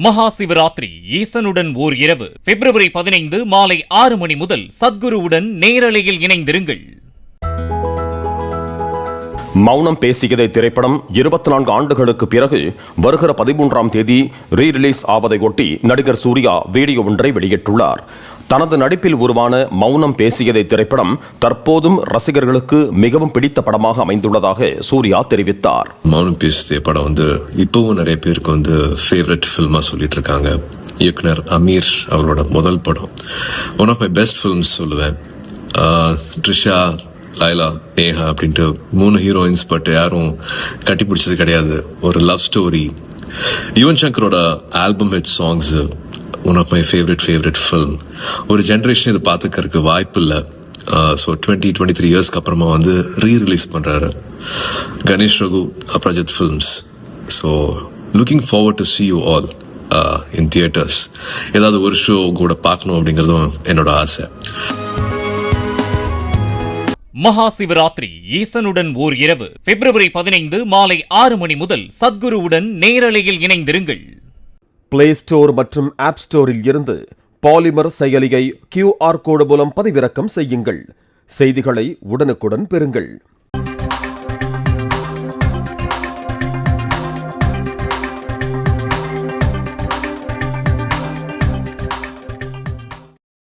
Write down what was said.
மகா சிவராத்திரி ஈசனுடன் ஓர் இரவு பிப்ரவரி 15 மாலை 6 மணி முதல் சத்குருவுடன் நேரலையில் இணைந்திருங்கள். மௌனம் பேசியதை திரைப்படம் 24 ஆண்டுகளுக்கு பிறகு வருகிற 13ஆம் தேதி ரீ-ரிலீஸ் ஆவதை ஒட்டி நடிகர் சூர்யா வீடியோ ஒன்றை வெளியிட்டுள்ளார். தனது நடிப்பில் உருவான மௌனம் பேசியதை திரைப்படம் தற்போதும் ரசிகர்களுக்கு மிகவும் பிடித்த படமாக அமைந்துள்ளதாக சூர்யா தெரிவித்தார். மௌனம் பேசிய படம் இப்பவும் நிறைய பேருக்கு ஃபேவரட் ஃபில்மா சொல்லிட்டு இருக்காங்க. இயக்குனர் அமீர் அவரோட முதல் படம், one of my best films சொல்லுவேன். ட்ரிஷா, லைலா, நேஹா அப்படின்ட்டு 3 ஹீரோயின்ஸ், பட் யாரும் கட்டி பிடிச்சது கிடையாது. ஒரு லவ் ஸ்டோரி. யுவன் சங்கரோட album hit songs, one of my favourite film. ஒரு ஜென்ரேஷன் இது பார்த்துக்கிறதுக்கு வாய்ப்பு இல்லை. ஸோ 23 இயர்ஸ்க்கு அப்புறமா ரீ-ரிலீஸ் பண்றாரு Ganesh Raghu, Aparajith films. So looking forward to see you all in theaters. ஏதாவது ஒரு ஷோ கூட பார்க்கணும் அப்படிங்கிறதும் என்னோட ஆசை. மகா சிவராத்திரி ஈசனுடன் ஓர் இரவு பிப்ரவரி 15 மாலை 6 மணி முதல் சத்குருவுடன் நேரலையில் இணைந்திருங்கள். பிளே ஸ்டோர் மற்றும் ஆப் ஸ்டோரில் இருந்து பாலிமர் செயலியை QR கோடு மூலம் பதிவிறக்கம் செய்யுங்கள். செய்திகளை உடனுக்குடன் பெறுங்கள்.